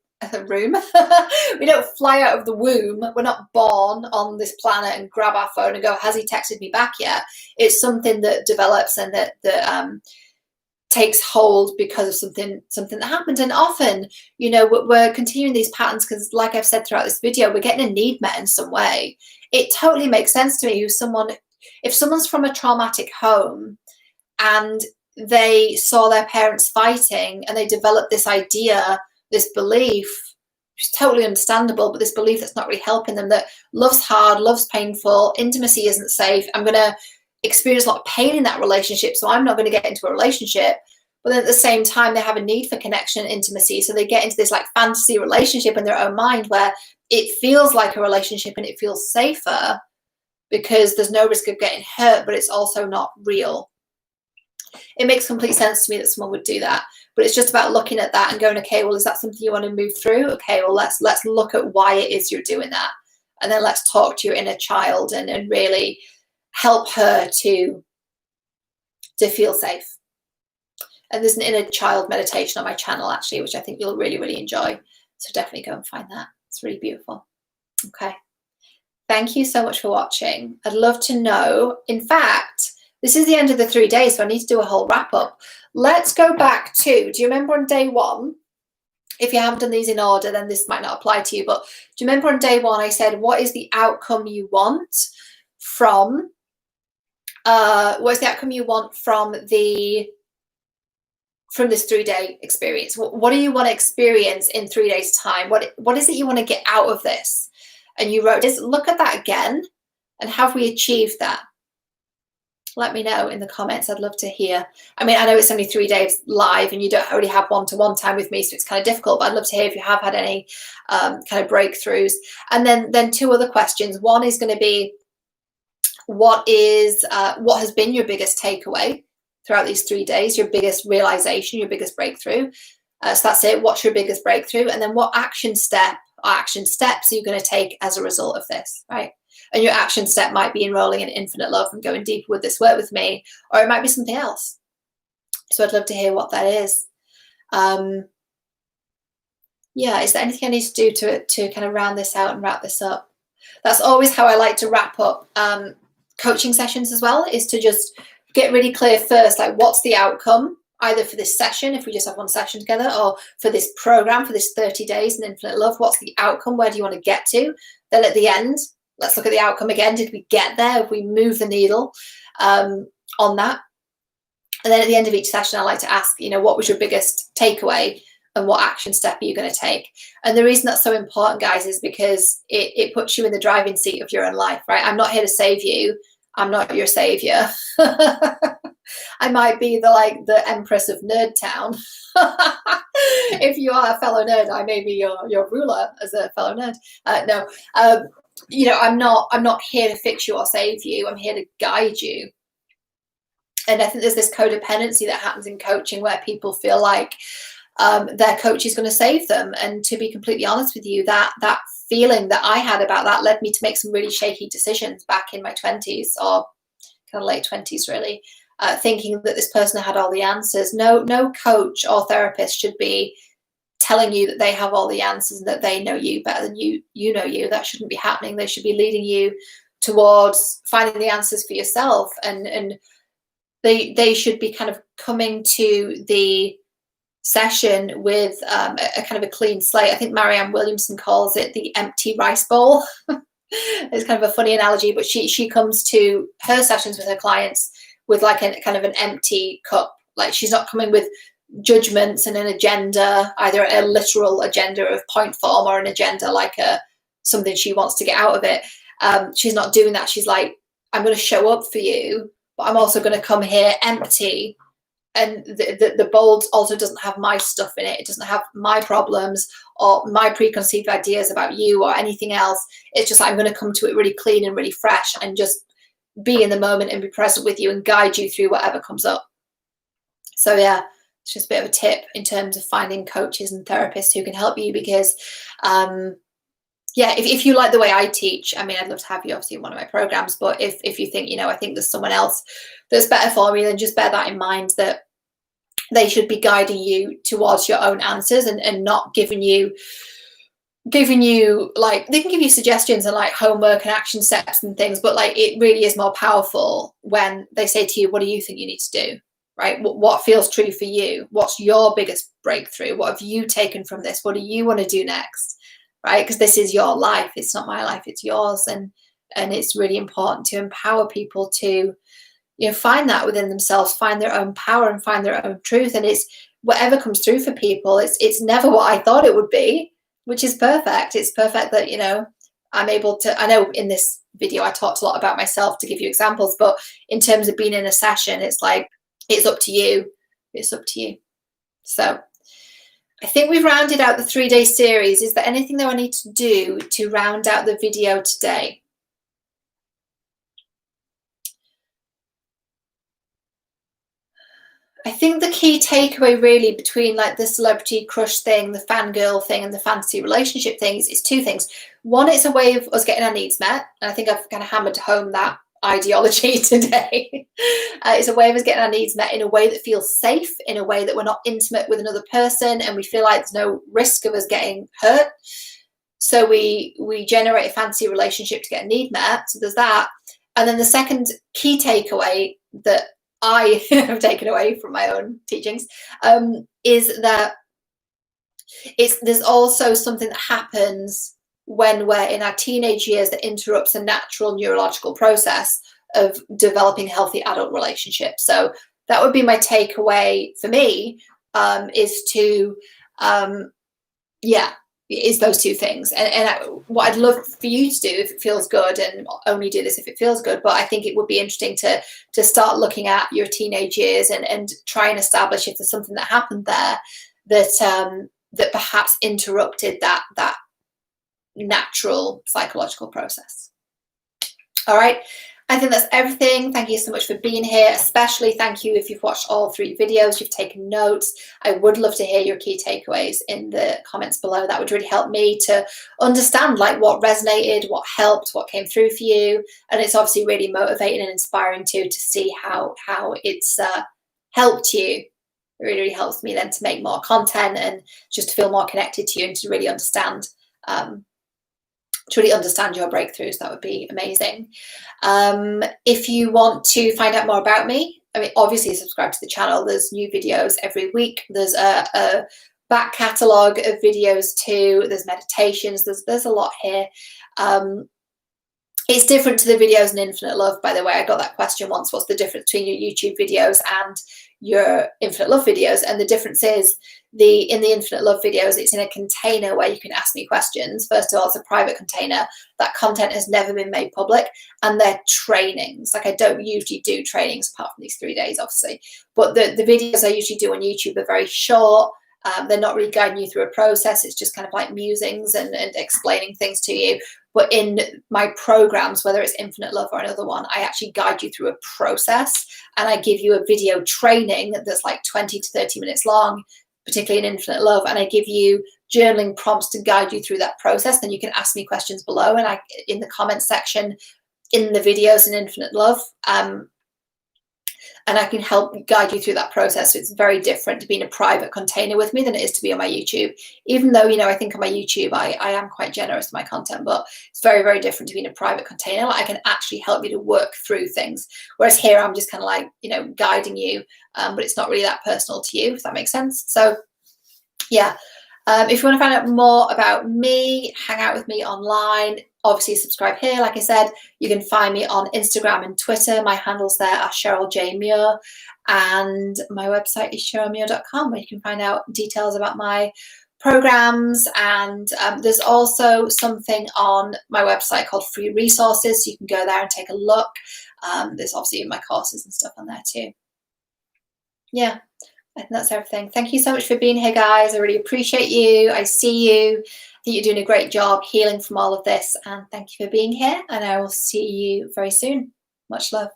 We don't fly out of the womb. We're not born on this planet and grab our phone and go, has he texted me back yet? It's something that develops and that takes hold because of something that happened. And often, we're continuing these patterns because, like I've said throughout this video, we're getting a need met in some way. It totally makes sense to me if someone's from a traumatic home and they saw their parents fighting and they developed this idea, this belief, which is totally understandable, but this belief that's not really helping them, that love's hard, love's painful, intimacy isn't safe, I'm going to experience a lot of pain in that relationship, so I'm not going to get into a relationship. But then at the same time, they have a need for connection and intimacy, so they get into this like fantasy relationship in their own mind where it feels like a relationship and it feels safer because there's no risk of getting hurt, but it's also not real. It makes complete sense to me that someone would do that, but it's just about looking at that and going, okay, well, is that something you want to move through? Okay, well, let's look at why it is you're doing that, and then let's talk to your inner child and really help her to feel safe. And there's an inner child meditation on my channel, actually, which I think you'll really, really enjoy. So definitely go and find that. It's really beautiful. Okay. Thank you so much for watching. I'd love to know, in fact, this is the end of the 3 days, so I need to do a whole wrap up. Let's go back to, do you remember on day 1, If you haven't done these in order, then this might not apply to you. But do you remember on day one, I said, what is the outcome you want from, what's the outcome you want from this 3-day experience? What do you want to experience in 3 days time? What is it you want to get out of this? And you wrote this. Look at that again, and have we achieved that? Let me know in the comments. I'd love to hear. I mean, I know it's only 3 days live and you don't already have one-to-one time with me, so it's kind of difficult, but I'd love to hear if you have had any kind of breakthroughs. And then 2 other questions. One is going to be, what has been your biggest takeaway throughout these 3 days, your biggest realization, your biggest breakthrough? So that's it. What's your biggest breakthrough? And then what action steps are you going to take as a result of this, right? And your action step might be enrolling in Infinite Love and going deeper with this work with me, or it might be something else. So I'd love to hear what that is. Yeah, is there anything I need to do to kind of round this out and wrap this up? That's always how I like to wrap up coaching sessions as well, is to just get really clear first, like what's the outcome, either for this session, if we just have one session together, or for this program, for this 30 days in Infinite Love, what's the outcome? Where do you want to get to? Then at the end, let's look at the outcome again. Did we get there? Have we moved the needle on that? And then at the end of each session, I like to ask, what was your biggest takeaway and what action step are you going to take? And the reason that's so important, guys, is because it puts you in the driving seat of your own life, right? I'm not here to save you. I'm not your savior. I might be the Empress of Nerd Town. If you are a fellow nerd, I may be your ruler as a fellow nerd. No, I'm not here to fix you or save you. I'm here to guide you. And I think there's this codependency that happens in coaching where people feel like their coach is going to save them. And to be completely honest with you, that feeling that I had about that led me to make some really shaky decisions back in my 20s, or kind of late 20s, really, thinking that this person had all the answers. No coach or therapist should be telling you that they have all the answers and that they know you better than you know you. That shouldn't be happening. They should be leading you towards finding the answers for yourself, and they should be kind of coming to the session with a kind of a clean slate. I think Marianne Williamson calls it the empty rice bowl. It's kind of a funny analogy, but she comes to her sessions with her clients with like a kind of an empty cup. Like, she's not coming with judgments and an agenda, either a literal agenda of point form or an agenda like something she wants to get out of it. She's not doing that. She's like, I'm going to show up for you, but I'm also going to come here empty. And the bowl also doesn't have my stuff in it. It doesn't have my problems or my preconceived ideas about you or anything else. It's just like, I'm going to come to it really clean and really fresh and just be in the moment and be present with you and guide you through whatever comes up. So yeah, it's just a bit of a tip in terms of finding coaches and therapists who can help you, because if you like the way I teach, I mean, I'd love to have you obviously in one of my programs, but if you think, I think there's someone else that's better for me, then just bear that in mind, that they should be guiding you towards your own answers and not giving you like, they can give you suggestions and like homework and action steps and things, but like, it really is more powerful when they say to you, what do you think you need to do? Right? What feels true for you? What's your biggest breakthrough? What have you taken from this? What do you want to do next? Right? Because this is your life. It's not my life. It's yours. And it's really important to empower people to, find that within themselves, find their own power and find their own truth. And it's whatever comes through for people. It's never what I thought it would be, which is perfect. It's perfect that, I'm able to, I know in this video, I talked a lot about myself to give you examples, but in terms of being in a session, it's like, it's up to you. It's up to you. So I think we've rounded out the 3-day series. Is there anything that I need to do to round out the video today? I think the key takeaway really between like the celebrity crush thing, the fangirl thing, and the fantasy relationship thing is 2 things. One, it's a way of us getting our needs met. And I think I've kind of hammered home that ideology today. It's a way of us getting our needs met in a way that feels safe, in a way that we're not intimate with another person and we feel like there's no risk of us getting hurt. So we generate a fantasy relationship to get a need met. So there's that. And then the second key takeaway that I have taken away from my own teachings is that there's also something that happens when we're in our teenage years that interrupts a natural neurological process of developing healthy adult relationships. So that would be my takeaway for me, is to, is those two things. And what I'd love for you to do, if it feels good, and only do this if it feels good, but I think it would be interesting to start looking at your teenage years and try and establish if there's something that happened there that perhaps interrupted that natural psychological process. All right. I think that's everything. Thank you so much for being here. Especially thank you if you've watched all 3 videos, you've taken notes. I would love to hear your key takeaways in the comments below. That would really help me to understand like what resonated, what helped, what came through for you. And it's obviously really motivating and inspiring too, to see how it's helped you. It really helps me then to make more content and just to feel more connected to you and to really understand your breakthroughs. That would be amazing. If you want to find out more about me, I mean, obviously subscribe to the channel. There's new videos every week. There's a back catalogue of videos too. There's meditations. There's a lot here. It's different to the videos in Infinite Love, by the way. I got that question once. What's the difference between your YouTube videos and your Infinite Love videos? And the difference is in the Infinite Love videos, it's in a container where you can ask me questions. First of all, it's a private container. That content has never been made public, and they're trainings. Like, I don't usually do trainings apart from these 3 days, obviously. But the videos I usually do on YouTube are very short. They're not really guiding you through a process. It's just kind of like musings and explaining things to you. But in my programs, whether it's Infinite Love or another one, I actually guide you through a process, and I give you a video training that's like 20 to 30 minutes long, particularly in Infinite Love. And I give you journaling prompts to guide you through that process. Then you can ask me questions below, and in the comments section in the videos in Infinite Love. And I can help guide you through that process. So it's very different to be in a private container with me than it is to be on my YouTube. Even though, I think on my YouTube, I am quite generous with my content, but it's very, very different to be in a private container. Like, I can actually help you to work through things. Whereas here, I'm just kind of like, guiding you, but it's not really that personal to you, if that makes sense. So yeah. If you want to find out more about me, hang out with me online, obviously subscribe here. Like I said, you can find me on Instagram and Twitter. My handles there are Cheryl J. Muir, and my website is cherylmuir.com, where you can find out details about my programs. And there's also something on my website called Free Resources, so you can go there and take a look. There's obviously my courses and stuff on there too. Yeah. I think that's everything. Thank you so much for being here, guys. I really appreciate you. I see you. I think you're doing a great job healing from all of this. And thank you for being here. And I will see you very soon. Much love.